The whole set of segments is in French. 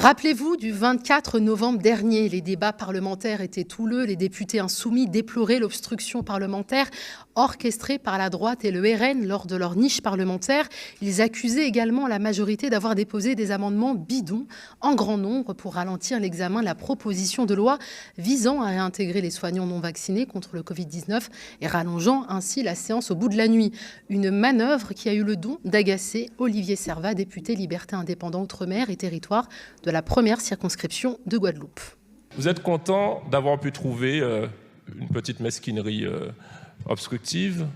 Rappelez-vous du 24 novembre dernier, les débats parlementaires étaient houleux, les députés insoumis déploraient l'obstruction parlementaire orchestrée par la droite et le RN lors de leur niche parlementaire. Ils accusaient également la majorité d'avoir déposé des amendements bidons en grand nombre pour ralentir l'examen de la proposition de loi visant à réintégrer les soignants non vaccinés contre le Covid-19 et rallongeant ainsi la séance au bout de la nuit. Une manœuvre qui a eu le don d'agacer Olivier Servat, député Liberté Indépendant Outre-mer et Territoire de la première circonscription de Guadeloupe. Vous êtes content d'avoir pu trouver une petite mesquinerie obstructive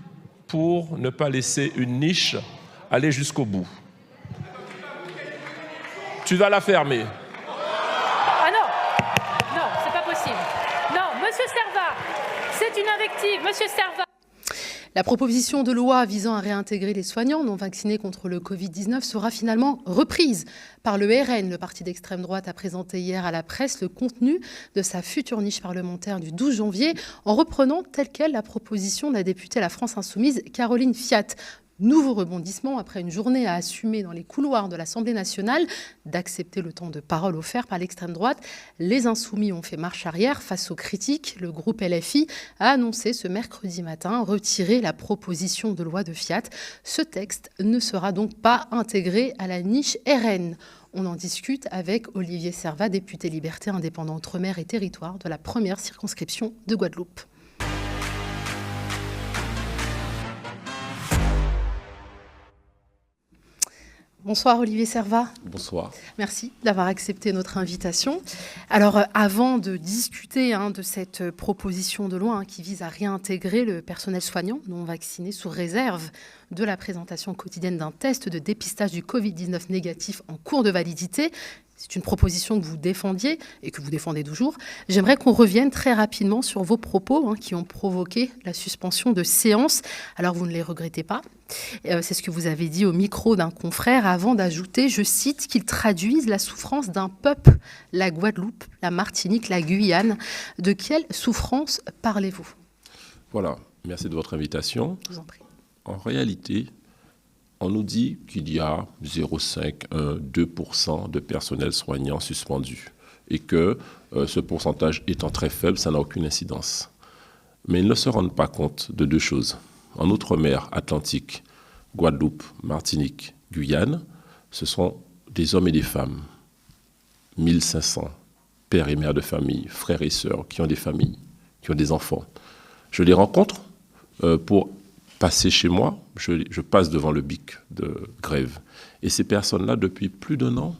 pour ne pas laisser une niche aller jusqu'au bout. Tu vas la fermer. Ah non, non, c'est pas possible. Non, monsieur Servat, c'est une invective, monsieur Servat. La proposition de loi visant à réintégrer les soignants non vaccinés contre le Covid-19 sera finalement reprise par le RN. Le parti d'extrême droite a présenté hier à la presse le contenu de sa future niche parlementaire du 12 janvier en reprenant telle quelle la proposition de la députée La France Insoumise Caroline Fiat. Nouveau rebondissement après une journée à assumer dans les couloirs de l'Assemblée nationale d'accepter le temps de parole offert par l'extrême droite. Les Insoumis ont fait marche arrière face aux critiques. Le groupe LFI a annoncé ce mercredi matin retirer la proposition de loi de Fiat. Ce texte ne sera donc pas intégré à la niche RN. On en discute avec Olivier Servat, député Liberté Indépendant Outre-mer et Territoire de la première circonscription de Guadeloupe. Bonsoir Olivier Servat. Bonsoir. Merci d'avoir accepté notre invitation. Alors avant de discuter de cette proposition de loi qui vise à réintégrer le personnel soignant non vacciné sous réserve de la présentation quotidienne d'un test de dépistage du Covid-19 négatif en cours de validité, c'est une proposition que vous défendiez et que vous défendez toujours. J'aimerais qu'on revienne très rapidement sur vos propos qui ont provoqué la suspension de séance. Alors, vous ne les regrettez pas. C'est ce que vous avez dit au micro d'un confrère avant d'ajouter, je cite, qu'ils traduisent la souffrance d'un peuple, la Guadeloupe, la Martinique, la Guyane. De quelle souffrance parlez-vous ? Voilà, merci de votre invitation. Je vous en prie. En réalité, on nous dit qu'il y a 0,5, 1, 2% de personnel soignant suspendu et que ce pourcentage étant très faible, ça n'a aucune incidence. Mais ils ne se rendent pas compte de deux choses. En Outre-mer, Atlantique, Guadeloupe, Martinique, Guyane, ce sont des hommes et des femmes. 1500 pères et mères de famille, frères et sœurs qui ont des familles, qui ont des enfants. Je les rencontre pour passer chez moi, je passe devant le bic de grève. Et ces personnes-là, depuis plus d'1 an,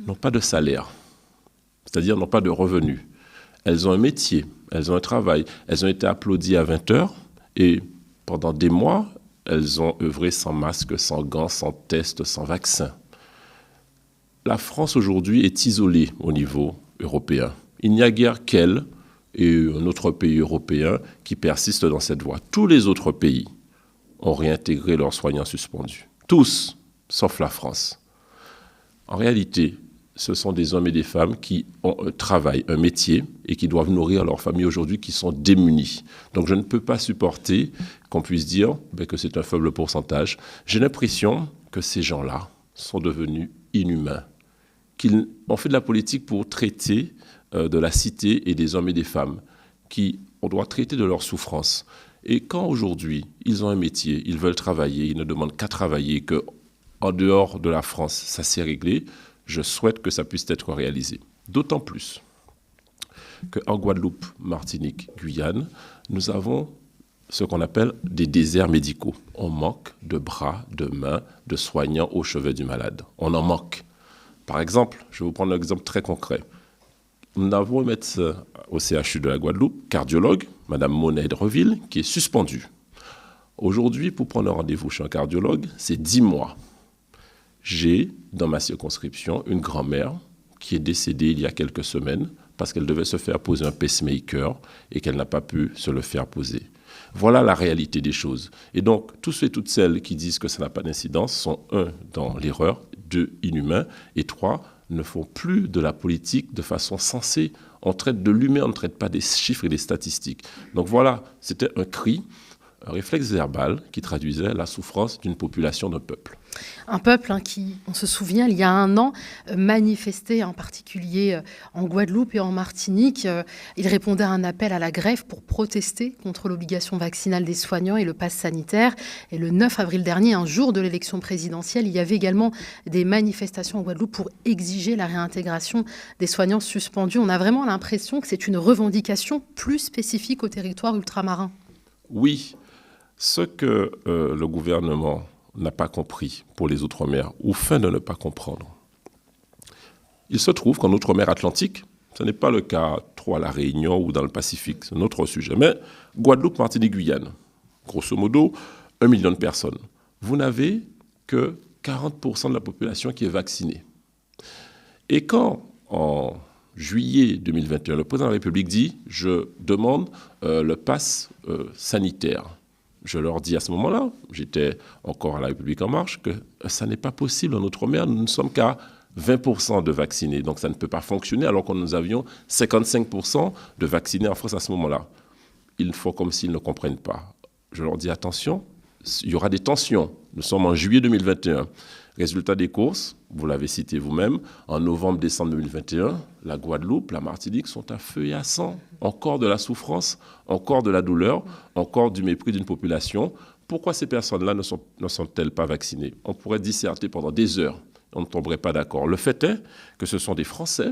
n'ont pas de salaire, c'est-à-dire n'ont pas de revenus. Elles ont un métier, elles ont un travail, elles ont été applaudies à 20h et pendant des mois, elles ont œuvré sans masque, sans gants, sans test, sans vaccin. La France aujourd'hui est isolée au niveau européen. Il n'y a guère qu'elle et un autre pays européen qui persiste dans cette voie. Tous les autres pays ont réintégré leurs soignants suspendus. Tous, sauf la France. En réalité, ce sont des hommes et des femmes qui ont un travail, un métier, et qui doivent nourrir leurs familles aujourd'hui, qui sont démunis. Donc je ne peux pas supporter qu'on puisse dire que c'est un faible pourcentage. J'ai l'impression que ces gens-là sont devenus inhumains, qu'ils ont fait de la politique pour traiter de la cité et des hommes et des femmes, on doit traiter de leur souffrance. Et quand aujourd'hui, ils ont un métier, ils veulent travailler, ils ne demandent qu'à travailler, qu'en dehors de la France, ça s'est réglé, je souhaite que ça puisse être réalisé. D'autant plus qu'en Guadeloupe, Martinique, Guyane, nous avons ce qu'on appelle des déserts médicaux. On manque de bras, de mains, de soignants au chevet du malade. On en manque. Par exemple, je vais vous prendre un exemple très concret. Nous avons un médecin au CHU de la Guadeloupe, cardiologue, Mme Monet Dreville, qui est suspendue. Aujourd'hui, pour prendre un rendez-vous chez un cardiologue, c'est 10 mois. J'ai, dans ma circonscription, une grand-mère qui est décédée il y a quelques semaines parce qu'elle devait se faire poser un pacemaker et qu'elle n'a pas pu se le faire poser. Voilà la réalité des choses. Et donc, tous ceux et toutes celles qui disent que ça n'a pas d'incidence sont, 1, dans l'erreur, 2, inhumains, et 3, ne font plus de la politique de façon sensée. On traite de l'humain, on ne traite pas des chiffres et des statistiques. Donc voilà, c'était un cri un réflexe verbal qui traduisait la souffrance d'une population, d'un peuple. Un peuple qui, on se souvient, il y a un an, manifestait en particulier en Guadeloupe et en Martinique. Il répondait à un appel à la grève pour protester contre l'obligation vaccinale des soignants et le pass sanitaire. Et le 9 avril dernier, un jour de l'élection présidentielle, il y avait également des manifestations en Guadeloupe pour exiger la réintégration des soignants suspendus. On a vraiment l'impression que c'est une revendication plus spécifique au territoire ultramarin. Oui, ce que le gouvernement n'a pas compris pour les Outre-mer, ou feint de ne pas comprendre. Il se trouve qu'en Outre-mer Atlantique, ce n'est pas le cas trop à La Réunion ou dans le Pacifique, c'est un autre sujet, mais Guadeloupe, Martinique, Guyane, grosso modo, 1 million de personnes. Vous n'avez que 40% de la population qui est vaccinée. Et quand, en juillet 2021, le président de la République dit « je demande le pass sanitaire », je leur dis à ce moment-là, j'étais encore à la République En Marche, que ça n'est pas possible en Outre-mer, nous ne sommes qu'à 20% de vaccinés, donc ça ne peut pas fonctionner alors que nous avions 55% de vaccinés en France à ce moment-là. Ils font comme s'ils ne comprennent pas. Je leur dis attention, il y aura des tensions. Nous sommes en juillet 2021. Résultat des courses, vous l'avez cité vous-même, en novembre-décembre 2021, la Guadeloupe, la Martinique sont à feu et à sang. Encore de la souffrance, encore de la douleur, encore du mépris d'une population. Pourquoi ces personnes-là ne sont-elles pas vaccinées? On pourrait disserter pendant des heures, on ne tomberait pas d'accord. Le fait est que ce sont des Français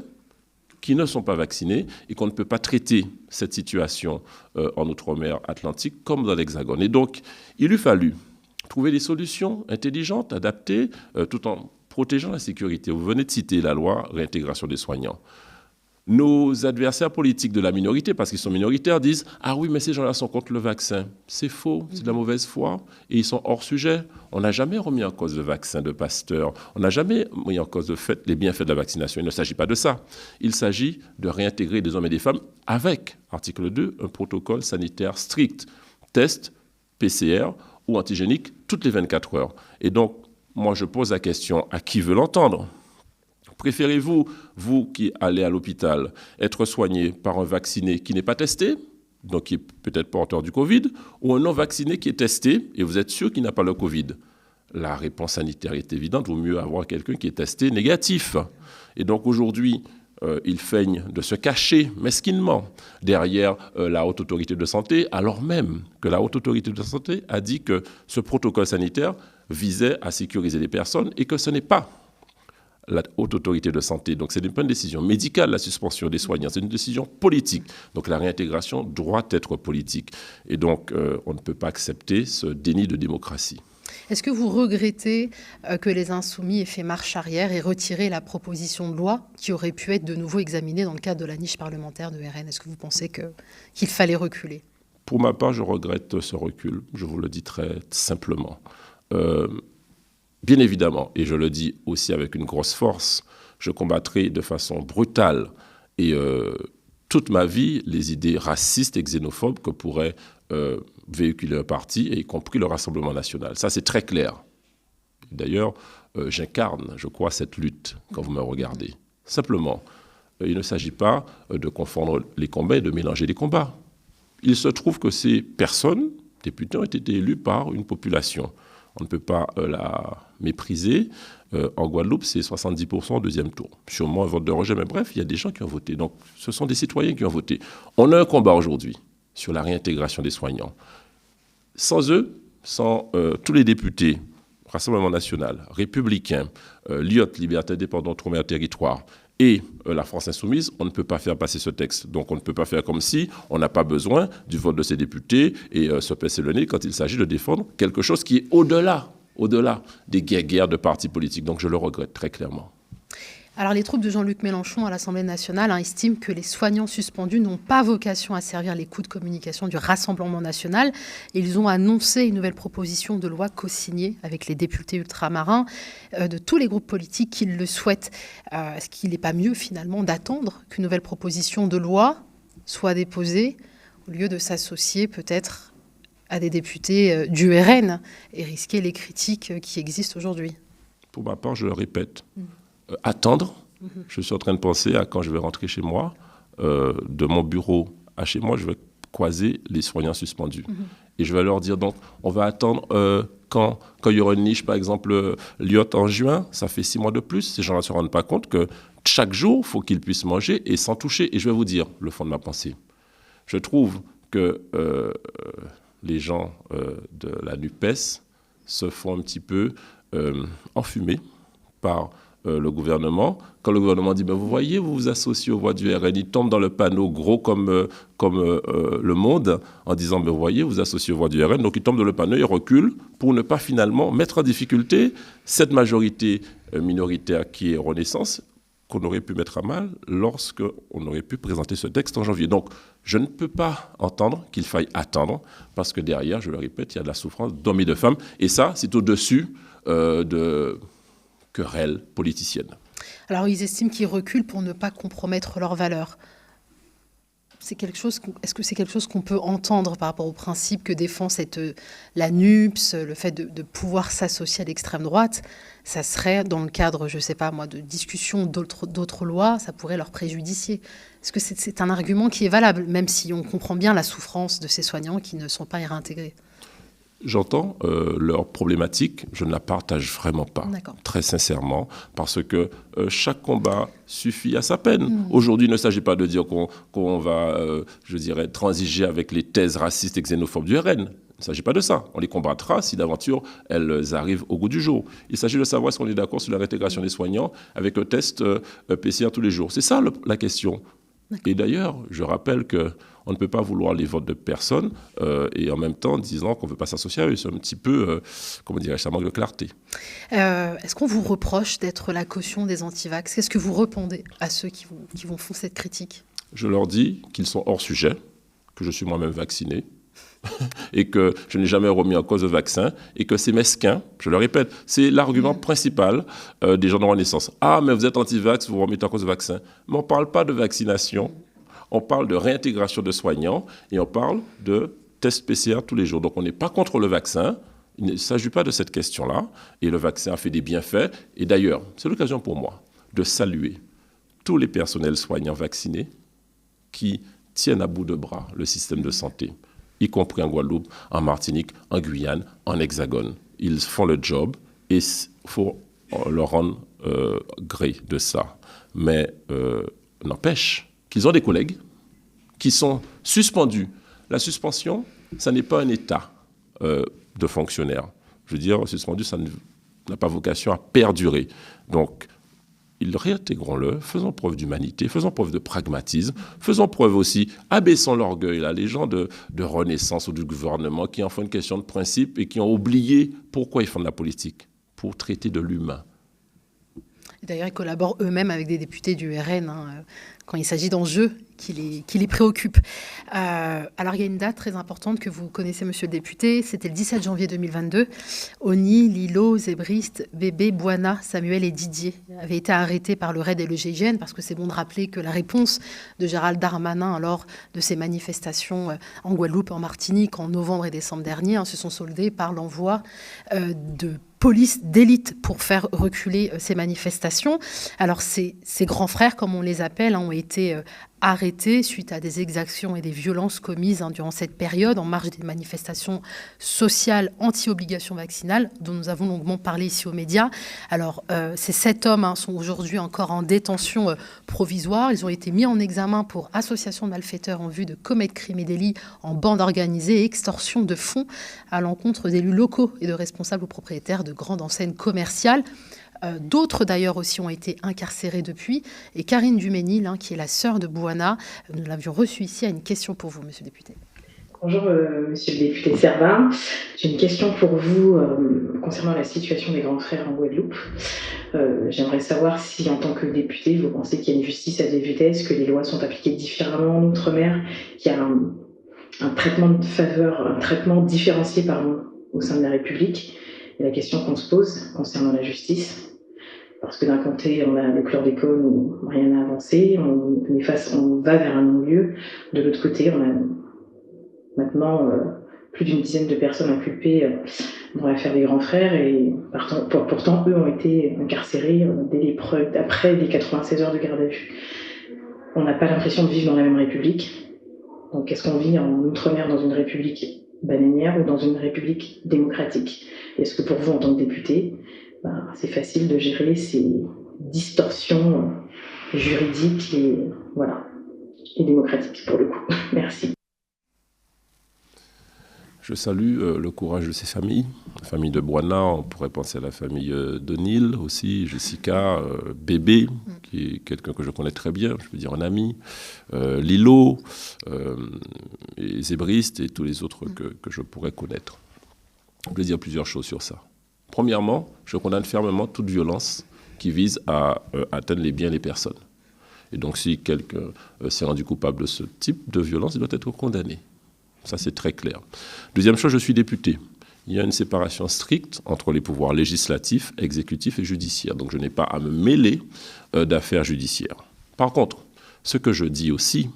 qui ne sont pas vaccinés et qu'on ne peut pas traiter cette situation en Outre-mer Atlantique comme dans l'Hexagone. Et donc, il eût fallu trouver des solutions intelligentes, adaptées, tout en protégeant la sécurité. Vous venez de citer la loi réintégration des soignants. Nos adversaires politiques de la minorité, parce qu'ils sont minoritaires, disent « Ah oui, mais ces gens-là sont contre le vaccin ». C'est faux, c'est de la mauvaise foi, et ils sont hors sujet. On n'a jamais remis en cause le vaccin de Pasteur, on n'a jamais mis en cause les bienfaits de la vaccination. Il ne s'agit pas de ça. Il s'agit de réintégrer des hommes et des femmes avec, article 2, un protocole sanitaire strict. Test, PCR ou antigénique toutes les 24 heures. Et donc, moi, je pose la question à qui veut l'entendre. Préférez-vous, vous qui allez à l'hôpital, être soigné par un vacciné qui n'est pas testé, donc qui est peut-être porteur du Covid, ou un non-vacciné qui est testé et vous êtes sûr qu'il n'a pas le Covid? La réponse sanitaire est évidente, il vaut mieux avoir quelqu'un qui est testé négatif. Et donc aujourd'hui, ils feignent de se cacher mesquinement derrière la Haute Autorité de Santé, alors même que la Haute Autorité de Santé a dit que ce protocole sanitaire visait à sécuriser les personnes et que ce n'est pas la Haute Autorité de Santé. Donc ce n'est pas une décision médicale, la suspension des soignants, c'est une décision politique. Donc la réintégration doit être politique. Et donc on ne peut pas accepter ce déni de démocratie. Est-ce que vous regrettez que les Insoumis aient fait marche arrière et retiré la proposition de loi qui aurait pu être de nouveau examinée dans le cadre de la niche parlementaire de RN? Est-ce que vous pensez qu'il fallait reculer? Pour ma part, je regrette ce recul. Je vous le dis très simplement. Bien évidemment, et je le dis aussi avec une grosse force, je combattrai de façon brutale et toute ma vie les idées racistes et xénophobes que pourrait véhiculer un parti, y compris le Rassemblement national. Ça, c'est très clair. D'ailleurs, j'incarne, je crois, cette lutte quand vous me regardez. Simplement, il ne s'agit pas de confondre les combats et de mélanger les combats. Il se trouve que ces personnes, députés, ont été élus par une population. On ne peut pas la mépriser. En Guadeloupe, c'est 70% au deuxième tour. Sûrement un vote de rejet, mais bref, il y a des gens qui ont voté. Donc, ce sont des citoyens qui ont voté. On a un combat aujourd'hui sur la réintégration des soignants. Sans eux, sans tous les députés, Rassemblement national, Républicains, LIOT, Liberté, Indépendance, Outre-mer, Territoire, et la France Insoumise, on ne peut pas faire passer ce texte. Donc on ne peut pas faire comme si on n'a pas besoin du vote de ces députés et se pincer le nez quand il s'agit de défendre quelque chose qui est au-delà des guerres de partis politiques. Donc je le regrette très clairement. Alors les troupes de Jean-Luc Mélenchon à l'Assemblée nationale estiment que les soignants suspendus n'ont pas vocation à servir les coups de communication du Rassemblement national. Ils ont annoncé une nouvelle proposition de loi co-signée avec les députés ultramarins de tous les groupes politiques qui le souhaitent. Est-ce qu'il n'est pas mieux finalement d'attendre qu'une nouvelle proposition de loi soit déposée au lieu de s'associer peut-être à des députés du RN et risquer les critiques qui existent aujourd'hui? Pour ma part, je le répète. Attendre. Je suis en train de penser à quand je vais rentrer chez moi, de mon bureau à chez moi, je vais croiser les soignants suspendus. Et je vais leur dire, donc, on va attendre quand il y aura une niche, par exemple, Lyot en juin, ça fait 6 mois de plus. Ces gens-là ne se rendent pas compte que chaque jour, il faut qu'ils puissent manger et sans toucher. Et je vais vous dire le fond de ma pensée. Je trouve que les gens de la NUPES se font un petit peu enfumer par le gouvernement. Quand le gouvernement dit, vous voyez, vous vous associez aux voix du RN, il tombe dans le panneau gros comme Le Monde en disant, vous voyez, vous vous associez aux voix du RN. Donc il tombe dans le panneau, il recule pour ne pas finalement mettre en difficulté cette majorité minoritaire qui est Renaissance, qu'on aurait pu mettre à mal lorsqu'on aurait pu présenter ce texte en janvier. Donc, je ne peux pas entendre qu'il faille attendre, parce que derrière, je le répète, il y a de la souffrance d'hommes et de femmes, et ça, c'est au-dessus de querelles politiciennes. Alors, ils estiment qu'ils reculent pour ne pas compromettre leurs valeurs. Est-ce que c'est quelque chose qu'on peut entendre par rapport au principe que défend la NUPS, le fait de pouvoir s'associer à l'extrême droite? Ça serait dans le cadre, je ne sais pas moi, de discussions d'autres lois, ça pourrait leur préjudicier. Est-ce que c'est un argument qui est valable, même si on comprend bien la souffrance de ces soignants qui ne sont pas réintégrés? J'entends leur problématique, je ne la partage vraiment pas, très sincèrement, parce que chaque combat suffit à sa peine. Aujourd'hui, il ne s'agit pas de dire qu'on va, je dirais, transiger avec les thèses racistes et xénophobes du RN. Il ne s'agit pas de ça. On les combattra si d'aventure elles arrivent au goût du jour. Il s'agit de savoir si on est d'accord sur la réintégration des soignants avec un test PCR tous les jours. C'est ça la question. Et d'ailleurs, je rappelle qu'on ne peut pas vouloir les votes de personnes et en même temps disant qu'on ne veut pas s'associer à eux. C'est un petit peu, comment dirais-je, ça manque de clarté. Est-ce qu'on vous reproche d'être la caution des antivax? Qu'est-ce que vous répondez à ceux qui vont font cette critique? Je leur dis qu'ils sont hors sujet, que je suis moi-même vacciné et que je n'ai jamais remis en cause le vaccin et que c'est mesquin, je le répète, c'est l'argument principal des gens de Renaissance. Ah, mais vous êtes anti-vax, vous remettez en cause le vaccin. Mais on ne parle pas de vaccination, on parle de réintégration de soignants et on parle de tests PCR tous les jours. Donc on n'est pas contre le vaccin, il ne s'agit pas de cette question-là et le vaccin a fait des bienfaits. Et d'ailleurs, c'est l'occasion pour moi de saluer tous les personnels soignants vaccinés qui tiennent à bout de bras le système de santé, y compris en Guadeloupe, en Martinique, en Guyane, en Hexagone. Ils font le job et il faut leur rendre gré de ça. Mais n'empêche qu'ils ont des collègues qui sont suspendus. La suspension, ça n'est pas un état de fonctionnaire. Je veux dire, suspendu, ça n'a pas vocation à perdurer. Donc, ils réintégrons-le, faisons preuve d'humanité, faisons preuve de pragmatisme, faisons preuve aussi, abaissons l'orgueil, là, les gens de Renaissance ou du gouvernement qui en font une question de principe et qui ont oublié pourquoi ils font de la politique, pour traiter de l'humain. D'ailleurs, ils collaborent eux-mêmes avec des députés du RN quand il s'agit d'enjeux qui les préoccupent. Alors, il y a une date très importante que vous connaissez, monsieur le député. C'était le 17 janvier 2022. Oni, Lilo, Zébriste, Bébé, Boana, Samuel et Didier avaient été arrêtés par le RAID et le GIGN, parce que c'est bon de rappeler que la réponse de Gérald Darmanin lors de ces manifestations en Guadeloupe, en Martinique, en novembre et décembre dernier, se sont soldées par l'envoi de police d'élite pour faire reculer ces manifestations. Alors, ces grands frères, comme on les appelle, ont été arrêtés suite à des exactions et des violences commises durant cette période en marge des manifestations sociales anti-obligation vaccinale dont nous avons longuement parlé ici aux médias. Alors, ces 7 hommes sont aujourd'hui encore en détention provisoire. Ils ont été mis en examen pour association de malfaiteurs en vue de commettre crimes et délits en bande organisée et extorsion de fonds à l'encontre d'élus locaux et de responsables ou propriétaires de grandes enseignes commerciales. D'autres d'ailleurs aussi ont été incarcérés depuis. Et Karine Duménil, qui est la sœur de Boana, nous l'avions reçue ici, a une question pour vous, monsieur le député. Bonjour, monsieur le député Servat. J'ai une question pour vous concernant la situation des grands frères en Guadeloupe. J'aimerais savoir si, en tant que député, vous pensez qu'il y a une justice à deux vitesses, que les lois sont appliquées différemment en Outre-mer, qu'il y a un traitement de faveur, un traitement différencié au sein de la République. Et la question qu'on se pose concernant la justice, parce que d'un côté, on a le chlordécone où rien n'a avancé, on va vers un non-lieu. De l'autre côté, on a maintenant plus d'une dizaine de personnes inculpées dans l'affaire des grands frères, et pourtant, eux ont été incarcérés après les 96 heures de garde à vue. On n'a pas l'impression de vivre dans la même République. Donc, est-ce qu'on vit en Outre-mer dans une République bananière ou dans une république démocratique? Est-ce que pour vous, en tant que député, c'est facile de gérer ces distorsions juridiques et, voilà, et démocratiques pour le coup? Merci. Je salue le courage de ces familles. La famille de Bwana, on pourrait penser à la famille d'O'Neill aussi, Jessica, Bébé, qui est quelqu'un que je connais très bien, je peux dire un ami, Lilo, et Zébriste et tous les autres que je pourrais connaître. Je vais dire plusieurs choses sur ça. Premièrement, je condamne fermement toute violence qui vise à atteindre les biens des personnes. Et donc si quelqu'un s'est rendu coupable de ce type de violence, il doit être condamné. Ça, c'est très clair. Deuxième chose, je suis député. Il y a une séparation stricte entre les pouvoirs législatifs, exécutifs et judiciaires. Donc, je n'ai pas à me mêler d'affaires judiciaires. Par contre, ce que je dis aussi,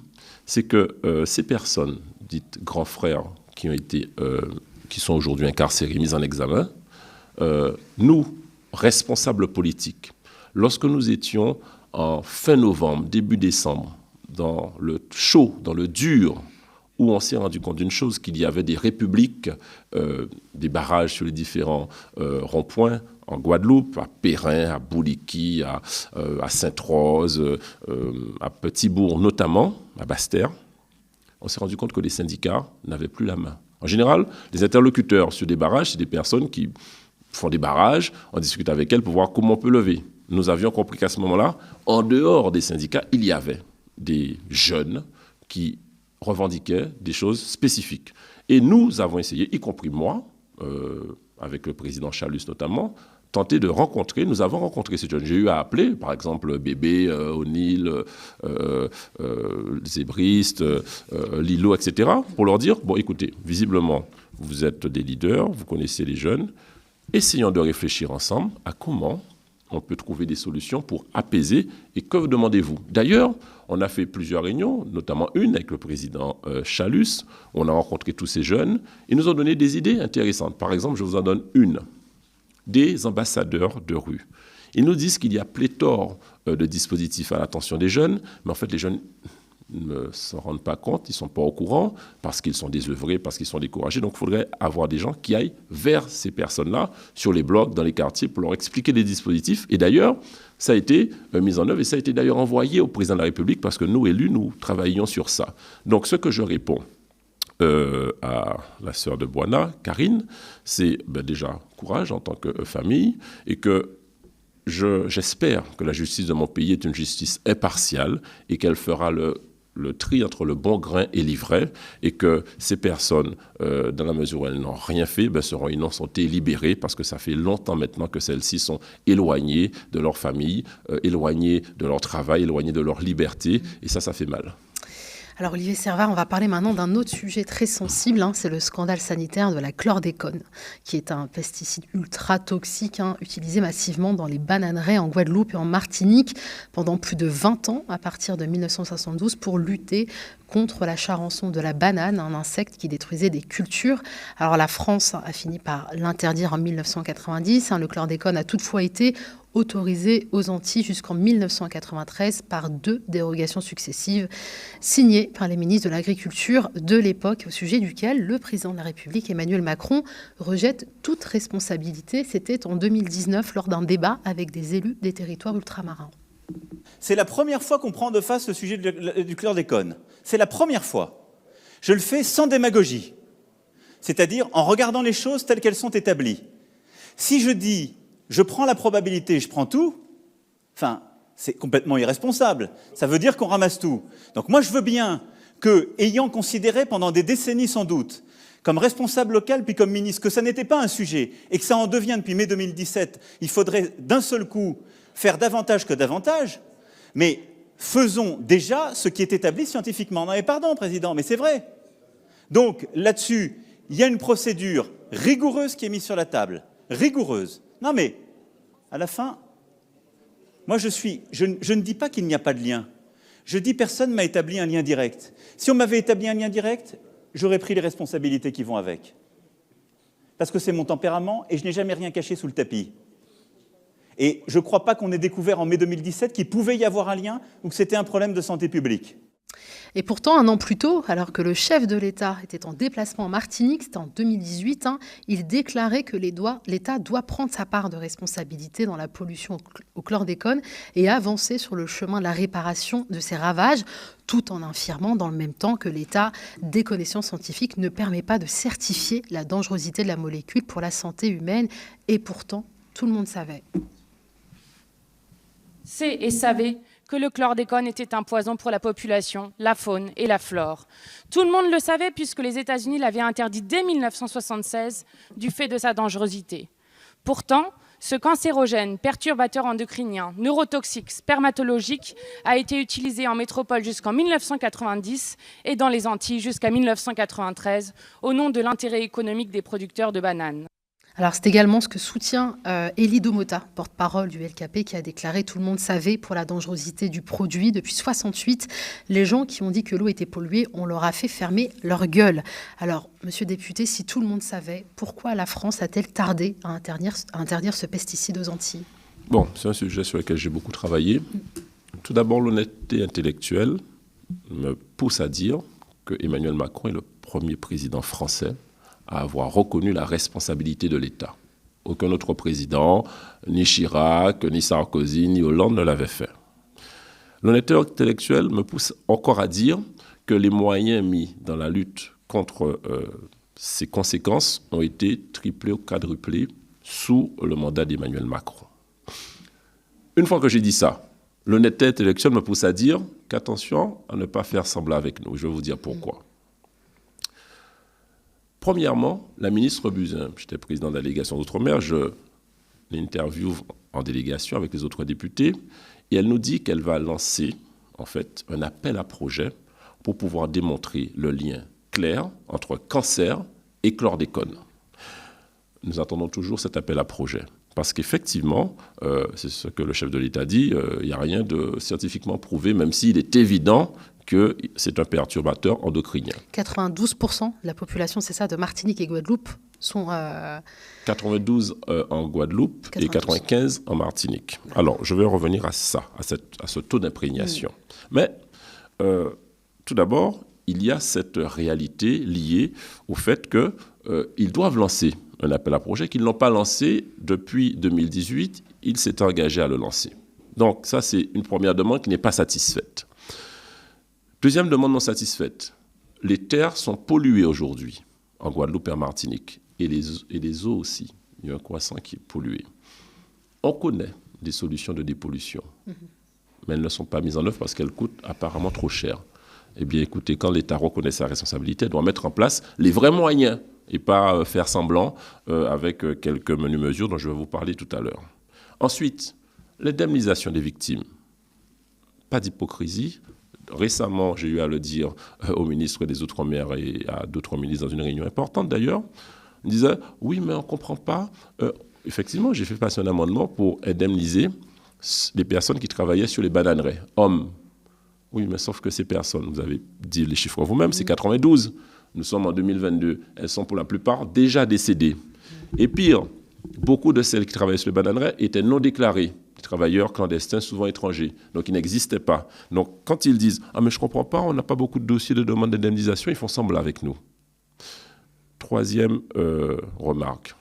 c'est que ces personnes, dites grands frères, qui sont aujourd'hui incarcérés, mis en examen, nous, responsables politiques, lorsque nous étions en fin novembre, début décembre, dans le chaud, dans le dur, où on s'est rendu compte d'une chose, qu'il y avait des républiques, des barrages sur les différents ronds-points, en Guadeloupe, à Perrin, à Bouliki, à Sainte-Rose, à Petit-Bourg notamment, à Basse-Terre. On s'est rendu compte que les syndicats n'avaient plus la main. En général, les interlocuteurs sur des barrages, c'est des personnes qui font des barrages, on discute avec elles pour voir comment on peut lever. Nous avions compris qu'à ce moment-là, en dehors des syndicats, il y avait des jeunes qui revendiquaient des choses spécifiques. Et nous avons essayé, y compris moi, avec le président Chalus notamment, tenter de rencontrer, nous avons rencontré ces jeunes. J'ai eu à appeler, par exemple, Bébé, O'Neill, Zébriste, Lilo, etc., pour leur dire, bon, écoutez, visiblement, vous êtes des leaders, vous connaissez les jeunes, essayons de réfléchir ensemble à comment on peut trouver des solutions pour apaiser. Et que demandez-vous? D'ailleurs, on a fait plusieurs réunions, notamment une avec le président Chalus. On a rencontré tous ces jeunes. Ils nous ont donné des idées intéressantes. Par exemple, je vous en donne une. Des ambassadeurs de rue. Ils nous disent qu'il y a pléthore de dispositifs à l'attention des jeunes, mais en fait, les jeunes ne s'en rendent pas compte, ils ne sont pas au courant, parce qu'ils sont désœuvrés, parce qu'ils sont découragés. Donc, il faudrait avoir des gens qui aillent vers ces personnes-là, sur les blocs, dans les quartiers, pour leur expliquer les dispositifs. Et d'ailleurs, ça a été mis en œuvre, et ça a été d'ailleurs envoyé au président de la République, parce que nous, élus, nous travaillions sur ça. Donc, ce que je réponds à la sœur de Bwana, Karine, c'est déjà courage en tant que famille, et que j'espère que la justice de mon pays est une justice impartiale, et qu'elle fera le tri entre le bon grain et l'ivraie, et que ces personnes, dans la mesure où elles n'ont rien fait, seront innocentées et libérées, parce que ça fait longtemps maintenant que celles-ci sont éloignées de leur famille, éloignées de leur travail, éloignées de leur liberté, et ça fait mal. Alors Olivier Serva, on va parler maintenant d'un autre sujet très sensible, c'est le scandale sanitaire de la chlordécone, qui est un pesticide ultra toxique utilisé massivement dans les bananeraies en Guadeloupe et en Martinique pendant plus de 20 ans, à partir de 1972, pour lutter contre la charançon de la banane, un insecte qui détruisait des cultures. Alors la France a fini par l'interdire en 1990. Le chlordécone a toutefois été autorisé aux Antilles jusqu'en 1993 par 2 dérogations successives signées par les ministres de l'Agriculture de l'époque, au sujet duquel le président de la République, Emmanuel Macron, rejette toute responsabilité. C'était en 2019 lors d'un débat avec des élus des territoires ultramarins. C'est la première fois qu'on prend de face le sujet du chlordécone. C'est la première fois. Je le fais sans démagogie, c'est-à-dire en regardant les choses telles qu'elles sont établies. Si je dis je prends la probabilité, je prends tout, c'est complètement irresponsable. Ça veut dire qu'on ramasse tout. Donc moi, je veux bien que, ayant considéré pendant des décennies sans doute, comme responsable local puis comme ministre, que ça n'était pas un sujet et que ça en devient depuis mai 2017, il faudrait d'un seul coup faire davantage que davantage, mais faisons déjà ce qui est établi scientifiquement. Non mais pardon, Président, mais c'est vrai. Donc là-dessus, il y a une procédure rigoureuse qui est mise sur la table. Rigoureuse. Non mais, à la fin, moi je ne dis pas qu'il n'y a pas de lien. Je dis personne ne m'a établi un lien direct. Si on m'avait établi un lien direct, j'aurais pris les responsabilités qui vont avec. Parce que c'est mon tempérament et je n'ai jamais rien caché sous le tapis. Et je ne crois pas qu'on ait découvert en mai 2017 qu'il pouvait y avoir un lien ou que c'était un problème de santé publique. Et pourtant, un an plus tôt, alors que le chef de l'État était en déplacement en Martinique, c'était en 2018, il déclarait que l'État doit prendre sa part de responsabilité dans la pollution au chlordécone et avancer sur le chemin de la réparation de ces ravages, tout en affirmant dans le même temps que l'état des connaissances scientifiques ne permet pas de certifier la dangerosité de la molécule pour la santé humaine. Et pourtant, tout le monde savait. Sait et savait que le chlordécone était un poison pour la population, la faune et la flore. Tout le monde le savait puisque les États-Unis l'avaient interdit dès 1976 du fait de sa dangerosité. Pourtant, ce cancérogène, perturbateur endocrinien, neurotoxique, spermatologique a été utilisé en métropole jusqu'en 1990 et dans les Antilles jusqu'à 1993 au nom de l'intérêt économique des producteurs de bananes. Alors c'est également ce que soutient Elie Domota, porte-parole du LKP, qui a déclaré « Tout le monde savait pour la dangerosité du produit. Depuis 1968, les gens qui ont dit que l'eau était polluée, on leur a fait fermer leur gueule. » Alors, monsieur député, si tout le monde savait, pourquoi la France a-t-elle tardé à interdire ce pesticide aux Antilles? Bon, c'est un sujet sur lequel j'ai beaucoup travaillé. Tout d'abord, l'honnêteté intellectuelle me pousse à dire que Emmanuel Macron est le premier président français à avoir reconnu la responsabilité de l'État. Aucun autre président, ni Chirac, ni Sarkozy, ni Hollande ne l'avait fait. L'honnêteté intellectuelle me pousse encore à dire que les moyens mis dans la lutte contre ces conséquences ont été triplés ou quadruplés sous le mandat d'Emmanuel Macron. Une fois que j'ai dit ça, l'honnêteté intellectuelle me pousse à dire qu'attention à ne pas faire semblant avec nous. Je vais vous dire pourquoi. Premièrement, la ministre Buzyn, j'étais président de la délégation d'Outre-mer, je l'interviewe en délégation avec les autres députés, et elle nous dit qu'elle va lancer, en fait, un appel à projet pour pouvoir démontrer le lien clair entre cancer et chlordécone. Nous attendons toujours cet appel à projet. Parce qu'effectivement, c'est ce que le chef de l'État dit, il n'y a rien de scientifiquement prouvé, même s'il est évident que c'est un perturbateur endocrinien. 92% de la population, c'est ça, de Martinique et Guadeloupe sont... 92 en Guadeloupe 92. Et 95 en Martinique. Alors, je vais revenir à ça, à ce taux d'imprégnation. Mais, tout d'abord, il y a cette réalité liée au fait qu'ils doivent lancer un appel à projet qu'ils n'ont pas lancé depuis 2018. Ils s'étaient engagés à le lancer. Donc, ça, c'est une première demande qui n'est pas satisfaite. Deuxième demande non satisfaite. Les terres sont polluées aujourd'hui, en Guadeloupe et en Martinique. Et les eaux aussi. Il y a un croissant qui est pollué. On connaît des solutions de dépollution. Mais elles ne sont pas mises en œuvre parce qu'elles coûtent apparemment trop cher. Eh bien, écoutez, quand l'État reconnaît sa responsabilité, elle doit mettre en place les vrais moyens et pas faire semblant avec quelques menues mesures dont je vais vous parler tout à l'heure. Ensuite, l'indemnisation des victimes. Pas d'hypocrisie. Récemment, j'ai eu à le dire au ministre des Outre-mer et à d'autres ministres dans une réunion importante d'ailleurs. Ils disaient « Oui, mais on ne comprend pas. » Effectivement, j'ai fait passer un amendement pour indemniser les personnes qui travaillaient sur les bananeraies, hommes. Oui, mais sauf que ces personnes, vous avez dit les chiffres vous-même, c'est 92. Nous sommes en 2022. Elles sont pour la plupart déjà décédées. Et pire, beaucoup de celles qui travaillaient sur les bananeraies étaient non déclarées. Des travailleurs clandestins, souvent étrangers. Donc, ils n'existaient pas. Donc, quand ils disent « Ah, mais je ne comprends pas, on n'a pas beaucoup de dossiers de demande d'indemnisation », ils font semblant avec nous. Troisième remarque.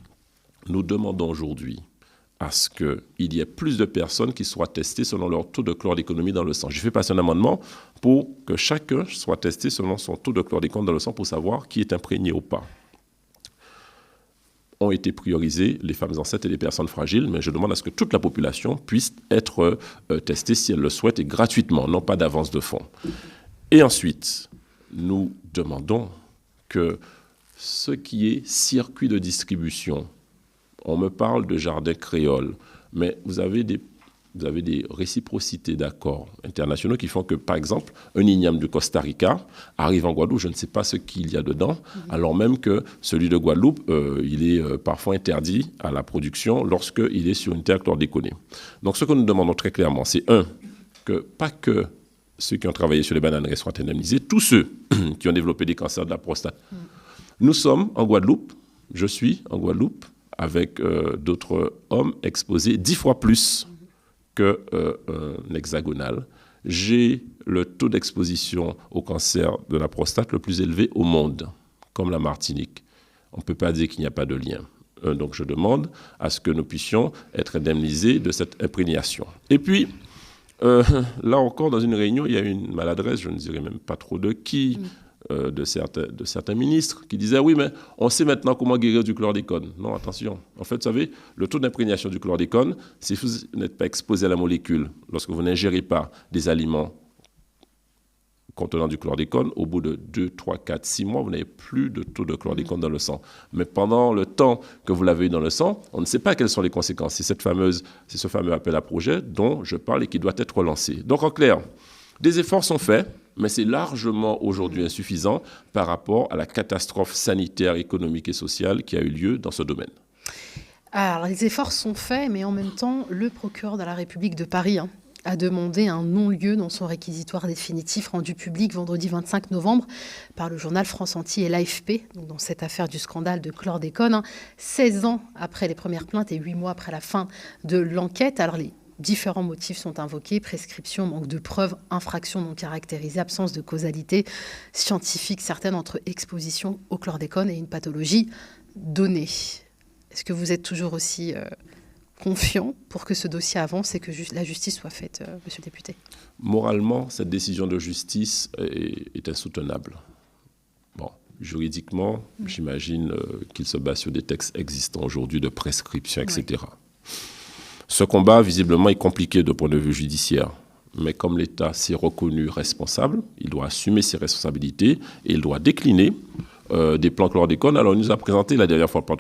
Nous demandons aujourd'hui à ce qu'il y ait plus de personnes qui soient testées selon leur taux de chlordécone dans le sang. J'ai fait passer un amendement pour que chacun soit testé selon son taux de chlordécone dans le sang pour savoir qui est imprégné ou pas. Ont été priorisées les femmes enceintes et les personnes fragiles, mais je demande à ce que toute la population puisse être testée si elle le souhaite et gratuitement, non pas d'avance de fonds. Et ensuite, nous demandons que ce qui est circuit de distribution, on me parle de jardin créole, mais vous avez des réciprocités d'accords internationaux qui font que, par exemple, un igname du Costa Rica arrive en Guadeloupe, je ne sais pas ce qu'il y a dedans, alors même que celui de Guadeloupe, il est parfois interdit à la production lorsqu'il est sur une terre chlordéconée. Donc ce que nous demandons très clairement, c'est pas que ceux qui ont travaillé sur les bananeraies soient indemnisés, tous ceux qui ont développé des cancers de la prostate. Nous sommes en Guadeloupe, je suis en Guadeloupe, avec d'autres hommes exposés 10 fois plus qu'un hexagonal j'ai le taux d'exposition au cancer de la prostate le plus élevé au monde, comme la Martinique. On ne peut pas dire qu'il n'y a pas de lien. Donc je demande à ce que nous puissions être indemnisés de cette imprégnation. Et puis, là encore, dans une réunion, il y a eu une maladresse, je ne dirais même pas trop de qui, de certains ministres, qui disaient « Oui, mais on sait maintenant comment guérir du chlordécone. » Non, attention. En fait, vous savez, le taux d'imprégnation du chlordécone, si vous n'êtes pas exposé à la molécule, lorsque vous n'ingérez pas des aliments contenant du chlordécone, au bout de 2, 3, 4, 6 mois, vous n'avez plus de taux de chlordécone dans le sang. Mais pendant le temps que vous l'avez eu dans le sang, on ne sait pas quelles sont les conséquences. C'est ce fameux appel à projet dont je parle et qui doit être relancé. Donc en clair, des efforts sont faits, mais c'est largement aujourd'hui insuffisant par rapport à la catastrophe sanitaire, économique et sociale qui a eu lieu dans ce domaine. Alors les efforts sont faits, mais en même temps, le procureur de la République de Paris a demandé un non-lieu dans son réquisitoire définitif rendu public vendredi 25 novembre par le journal France Entier et l'AFP, donc dans cette affaire du scandale de chlordécone, 16 ans après les premières plaintes et 8 mois après la fin de l'enquête. Alors les différents motifs sont invoqués: prescription, manque de preuves, infraction non caractérisée, absence de causalité scientifique certaine entre exposition au chlordécone et une pathologie donnée. Est-ce que vous êtes toujours aussi confiant pour que ce dossier avance et que la justice soit faite, monsieur le député? Moralement, cette décision de justice est insoutenable. Bon, juridiquement, j'imagine qu'il se base sur des textes existants aujourd'hui de prescription, etc. Oui. Ce combat, visiblement, est compliqué de point de vue judiciaire. Mais comme l'État s'est reconnu responsable, il doit assumer ses responsabilités et il doit décliner des plans chlordécone. Alors, il nous a présenté la dernière fois le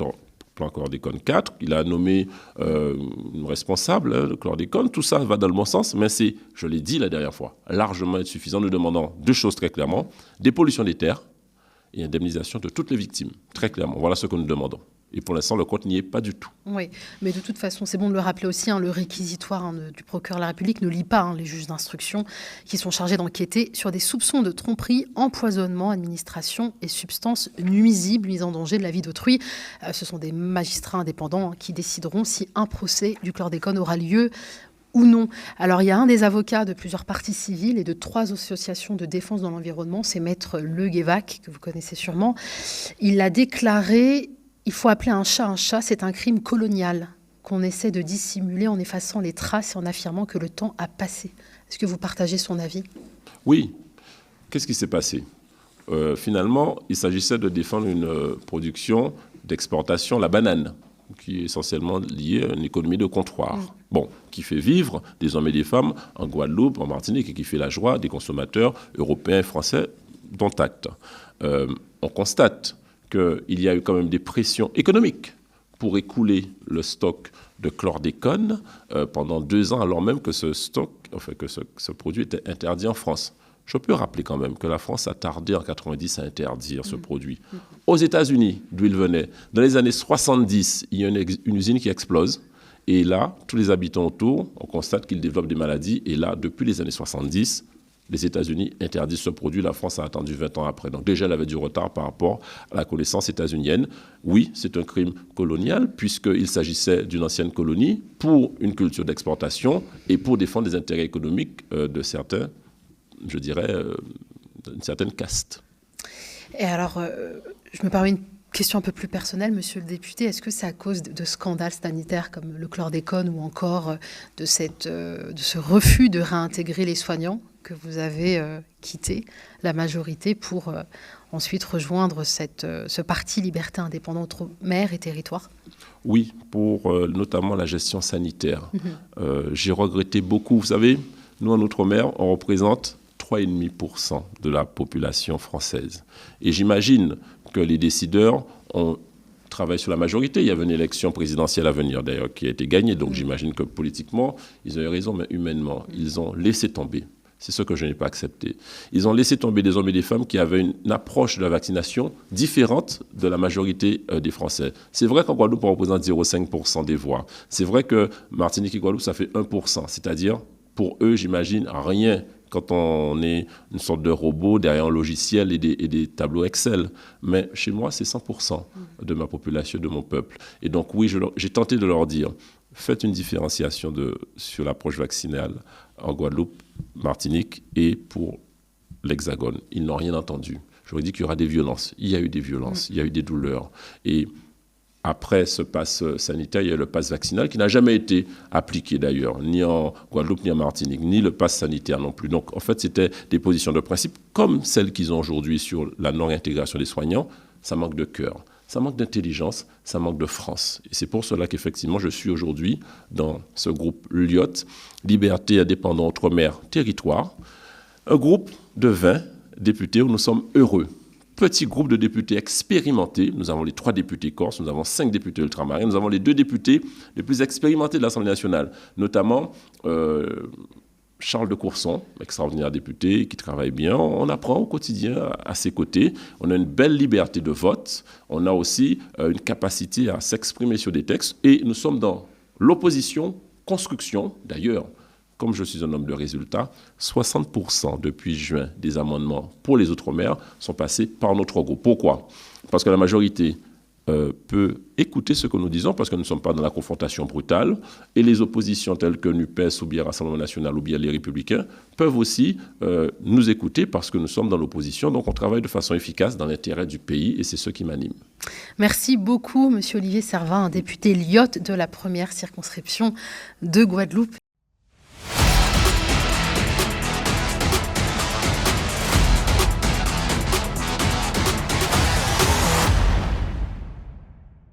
plan chlordécone 4, il a nommé une responsable de chlordécone. Tout ça va dans le bon sens, mais c'est, je l'ai dit la dernière fois, largement insuffisant. Nous demandons deux choses très clairement: dépollution des terres et indemnisation de toutes les victimes. Très clairement, voilà ce que nous demandons. Et pour l'instant, le compte n'y est pas du tout. Oui, mais de toute façon, c'est bon de le rappeler aussi, le réquisitoire du procureur de la République ne lit pas les juges d'instruction qui sont chargés d'enquêter sur des soupçons de tromperie, empoisonnement, administration et substances nuisibles, mise en danger de la vie d'autrui. Ce sont des magistrats indépendants qui décideront si un procès du chlordécone aura lieu ou non. Alors, il y a un des avocats de plusieurs parties civiles et de 3 associations de défense dans l'environnement, c'est Maître Le Guévac, que vous connaissez sûrement. Il a déclaré: il faut appeler un chat, c'est un crime colonial qu'on essaie de dissimuler en effaçant les traces et en affirmant que le temps a passé. Est-ce que vous partagez son avis? Oui. Qu'est-ce qui s'est passé? Finalement, il s'agissait de défendre une production d'exportation, la banane, qui est essentiellement liée à une économie de comptoir. Bon, qui fait vivre des hommes et des femmes en Guadeloupe, en Martinique, et qui fait la joie des consommateurs européens et français, dont acte. On constate qu'il y a eu quand même des pressions économiques pour écouler le stock de chlordécone pendant 2 ans, alors même que ce produit était interdit en France. Je peux rappeler quand même que la France a tardé en 90 à interdire ce produit. Aux États-Unis, d'où il venait, dans les années 70, il y a une usine qui explose. Et là, tous les habitants autour, on constate qu'ils développent des maladies. Et là, depuis les années 70, les États-Unis interdisent ce produit. La France a attendu 20 ans après. Donc déjà, elle avait du retard par rapport à la connaissance états-unienne. Oui, c'est un crime colonial, puisqu'il s'agissait d'une ancienne colonie pour une culture d'exportation et pour défendre les intérêts économiques de certains, je dirais, d'une certaine caste. Et alors, je me permets une question un peu plus personnelle, monsieur le député. Est-ce que c'est à cause de scandales sanitaires comme le chlordécone ou encore de ce refus de réintégrer les soignants que vous avez quitté la majorité pour ensuite rejoindre ce parti Liberté Indépendante Outre-mer et Territoire? Oui, pour notamment la gestion sanitaire. J'ai regretté beaucoup. Vous savez, nous en Outre-mer, on représente 3,5% de la population française. Et j'imagine que les décideurs ont travaillé sur la majorité. Il y avait une élection présidentielle à venir, d'ailleurs, qui a été gagnée. Donc j'imagine que politiquement, ils ont eu raison, mais humainement, ils ont laissé tomber. C'est ce que je n'ai pas accepté. Ils ont laissé tomber des hommes et des femmes qui avaient une approche de la vaccination différente de la majorité des Français. C'est vrai qu'en Guadeloupe, on représente 0,5% des voix. C'est vrai que Martinique et Guadeloupe, ça fait 1%. C'est-à-dire, pour eux, j'imagine, rien quand on est une sorte de robot derrière un logiciel et des tableaux Excel. Mais chez moi, c'est 100% de ma population, de mon peuple. Et donc oui, j'ai tenté de leur dire, faites une différenciation sur l'approche vaccinale en Guadeloupe Martinique et pour l'Hexagone. Ils n'ont rien entendu. J'aurais dit qu'il y aura des violences. Il y a eu des violences, il y a eu des douleurs. Et après ce pass sanitaire, il y a le pass vaccinal qui n'a jamais été appliqué d'ailleurs, ni en Guadeloupe, ni en Martinique, ni le pass sanitaire non plus. Donc en fait, c'était des positions de principe comme celles qu'ils ont aujourd'hui sur la non-intégration des soignants. Ça manque de cœur, ça manque d'intelligence, ça manque de France. Et c'est pour cela qu'effectivement, je suis aujourd'hui dans ce groupe LIOT, Liberté, Indépendants, Outre-mer, Territoire, un groupe de 20 députés où nous sommes heureux. Petit groupe de députés expérimentés. Nous avons les 3 députés corses, nous avons 5 députés ultramarins, nous avons les 2 députés les plus expérimentés de l'Assemblée nationale, notamment Charles de Courson, extraordinaire député qui travaille bien. On apprend au quotidien à ses côtés. On a une belle liberté de vote. On a aussi une capacité à s'exprimer sur des textes. Et nous sommes dans l'opposition, construction, d'ailleurs. Comme je suis un homme de résultats, 60% depuis juin des amendements pour les Outre-mer sont passés par notre groupe. Pourquoi ? Parce que la majorité peut écouter ce que nous disons, parce que nous ne sommes pas dans la confrontation brutale, et les oppositions telles que NUPES ou bien Rassemblement national ou bien les Républicains peuvent aussi nous écouter parce que nous sommes dans l'opposition. Donc on travaille de façon efficace dans l'intérêt du pays et c'est ce qui m'anime. Merci beaucoup, Monsieur Olivier Servin, député LIOT de la première circonscription de Guadeloupe.